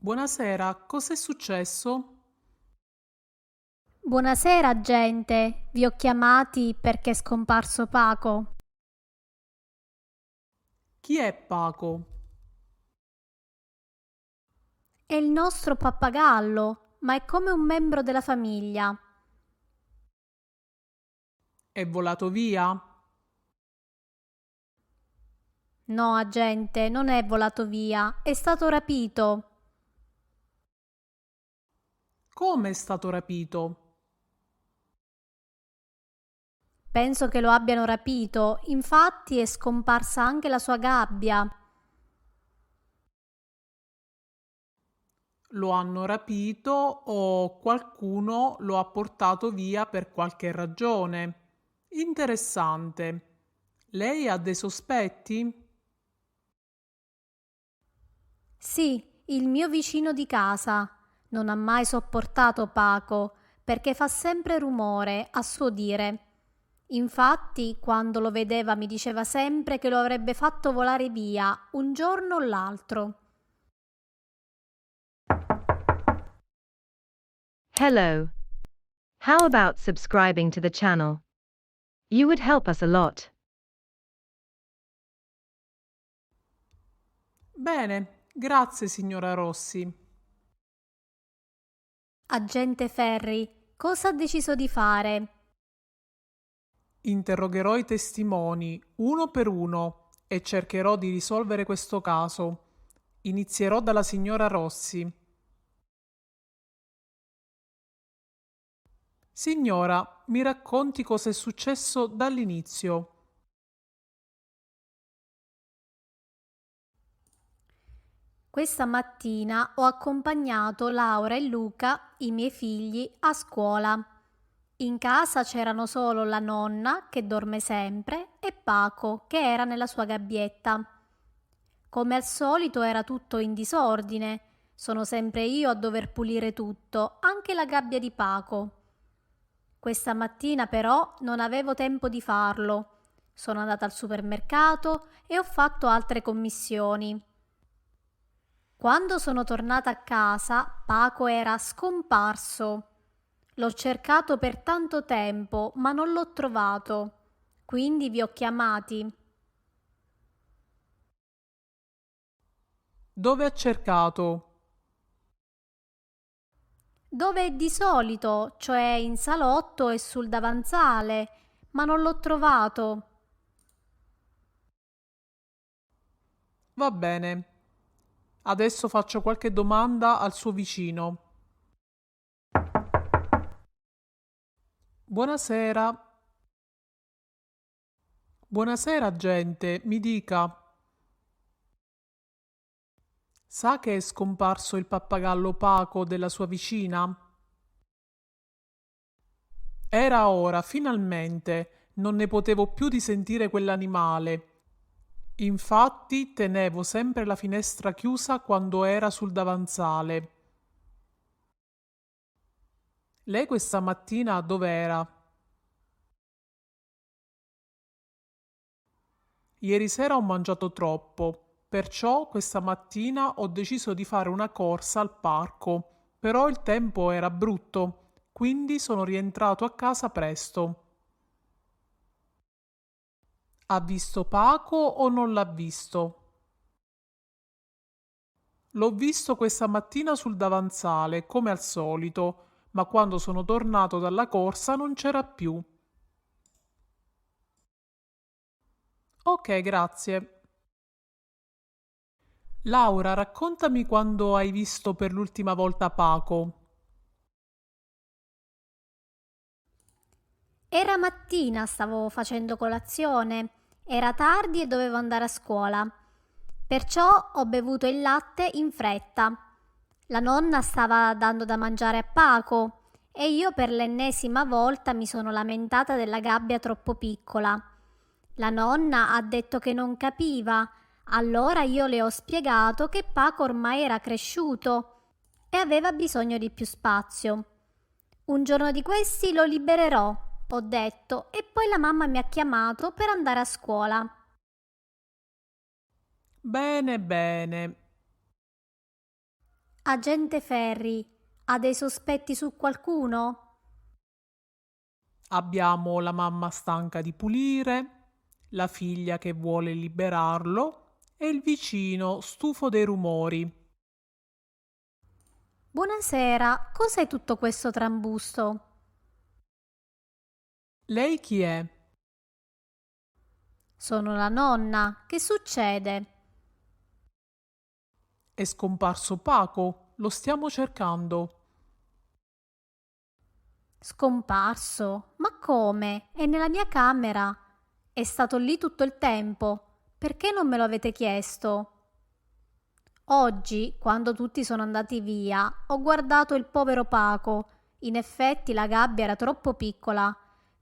Buonasera, cos'è successo? Buonasera, gente. Vi ho chiamati perché è scomparso Paco. Chi è Paco? È il nostro pappagallo, ma è come un membro della famiglia. È volato via? No, agente, non è volato via, è stato rapito. Come è stato rapito? Penso che lo abbiano rapito, infatti è scomparsa anche la sua gabbia. Lo hanno rapito o qualcuno lo ha portato via per qualche ragione? Interessante. Lei ha dei sospetti? Sì, il mio vicino di casa. Non ha mai sopportato Paco perché fa sempre rumore, a suo dire. Infatti, quando lo vedeva mi diceva sempre che lo avrebbe fatto volare via un giorno o l'altro. Hello. How about subscribing to the channel? You would help us a lot. Bene, grazie signora Rossi. Agente Ferri, cosa ha deciso di fare? Interrogherò i testimoni uno per uno e cercherò di risolvere questo caso. Inizierò dalla signora Rossi. Signora, mi racconti cosa è successo dall'inizio. Questa mattina ho accompagnato Laura e Luca, i miei figli, a scuola. In casa c'erano solo la nonna, che dorme sempre, e Paco, che era nella sua gabbietta. Come al solito era tutto in disordine. Sono sempre io a dover pulire tutto, anche la gabbia di Paco. Questa mattina però non avevo tempo di farlo. Sono andata al supermercato e ho fatto altre commissioni. Quando sono tornata a casa, Paco era scomparso. L'ho cercato per tanto tempo, ma non l'ho trovato. Quindi vi ho chiamati. Dove ha cercato? Dove è di solito, cioè in salotto e sul davanzale, ma non l'ho trovato. Va bene. Adesso faccio qualche domanda al suo vicino. Buonasera. Buonasera, gente. Mi dica, sa che è scomparso il pappagallo Paco della sua vicina? Era ora, finalmente. Non ne potevo più di sentire quell'animale. Infatti tenevo sempre la finestra chiusa quando era sul davanzale. Lei questa mattina dov'era? Ieri sera ho mangiato troppo, perciò questa mattina ho deciso di fare una corsa al parco, però il tempo era brutto, quindi sono rientrato a casa presto. Ha visto Paco o non l'ha visto? L'ho visto questa mattina sul davanzale, come al solito, ma quando sono tornato dalla corsa non c'era più. Ok, grazie. Laura, raccontami quando hai visto per l'ultima volta Paco. Era mattina, stavo facendo colazione. Era tardi e dovevo andare a scuola. Perciò ho bevuto il latte in fretta. La nonna stava dando da mangiare a Paco e io per l'ennesima volta mi sono lamentata della gabbia troppo piccola. La nonna ha detto che non capiva, allora io le ho spiegato che Paco ormai era cresciuto e aveva bisogno di più spazio. Un giorno di questi lo libererò, ho detto, e poi la mamma mi ha chiamato per andare a scuola. Bene, bene. Agente Ferri, ha dei sospetti su qualcuno? Abbiamo la mamma stanca di pulire, la figlia che vuole liberarlo e il vicino stufo dei rumori. Buonasera, cos'è tutto questo trambusto? Lei chi è? Sono la nonna, che succede? È scomparso Paco, lo stiamo cercando. Scomparso? Ma come? È nella mia camera. È stato lì tutto il tempo. Perché non me lo avete chiesto? Oggi, quando tutti sono andati via, ho guardato il povero Paco. In effetti la gabbia era troppo piccola,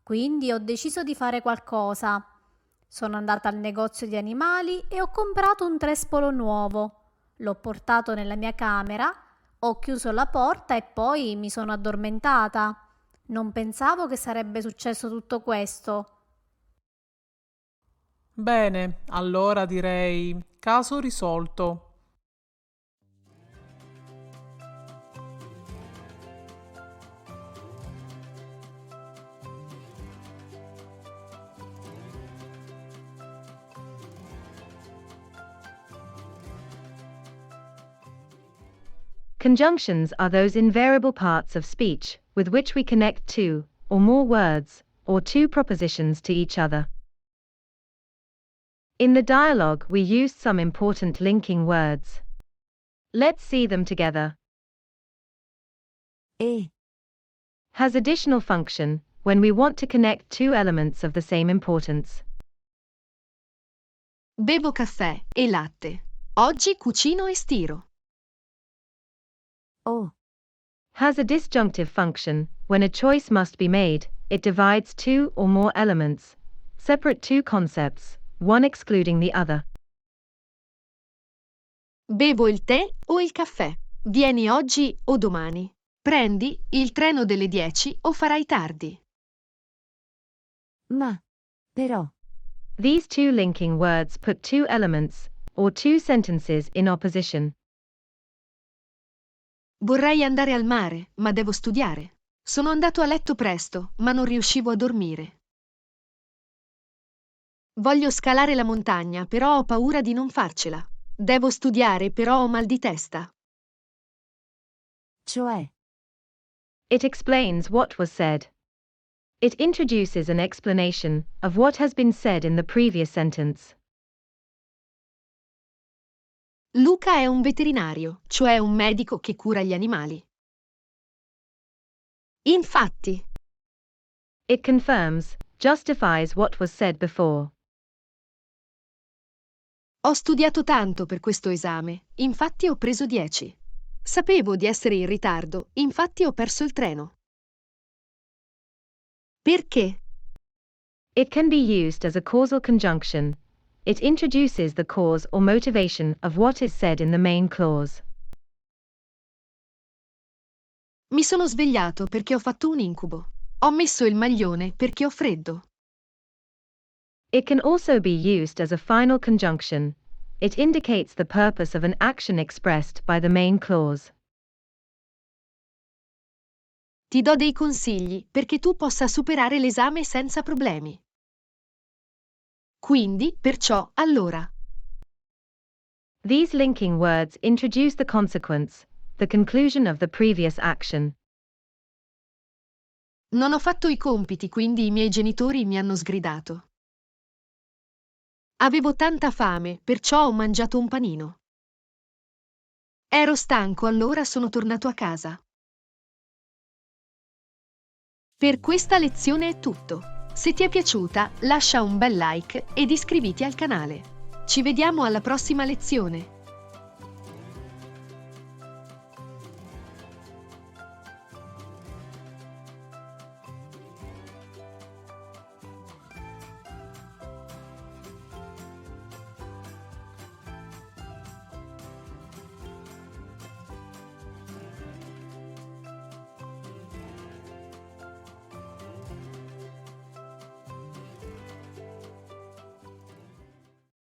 quindi ho deciso di fare qualcosa. Sono andata al negozio di animali e ho comprato un trespolo nuovo. L'ho portato nella mia camera, ho chiuso la porta e poi mi sono addormentata. Non pensavo che sarebbe successo tutto questo. Bene, allora direi caso risolto. Conjunctions are those invariable parts of speech with which we connect two or more words or two propositions to each other. In the dialogue, we used some important linking words. Let's see them together. E, Has additional function when we want to connect two elements of the same importance. bevo caffè e latte. Oggi cucino e stiro. O, Has a disjunctive function when a choice must be made, it divides two or more elements, separate two concepts, one excluding the other. bevo il tè o il caffè. Vieni oggi o domani. Prendi il treno delle 10 o farai tardi. Ma, però. These two linking words put two elements, or two sentences in opposition. Vorrei andare al mare, ma devo studiare. Sono andato a letto presto, ma non riuscivo a dormire. Voglio scalare la montagna, però ho paura di non farcela. Devo studiare, però ho mal di testa. Cioè, It explains what was said. It introduces an explanation of what has been said in the previous sentence. Luca è un veterinario, cioè un medico che cura gli animali. Infatti, It confirms, justifies what was said before. ho studiato tanto per questo esame, infatti ho preso 10. Sapevo di essere in ritardo, infatti ho perso il treno. Perché? It can be used as a causal conjunction. It introduces the cause or motivation of what is said in the main clause. Mi sono svegliato perché ho fatto un incubo. Ho messo il maglione perché ho freddo. It can also be used as a final conjunction. It indicates the purpose of an action expressed by the main clause. Ti do dei consigli perché tu possa superare l'esame senza problemi. Quindi, perciò, allora. These linking words introduce the consequence, the conclusion of the previous action. Non ho fatto i compiti, quindi i miei genitori mi hanno sgridato. Avevo tanta fame, perciò ho mangiato un panino. Ero stanco, allora sono tornato a casa. Per questa lezione è tutto. Se ti è piaciuta, lascia un bel like ed iscriviti al canale. Ci vediamo alla prossima lezione.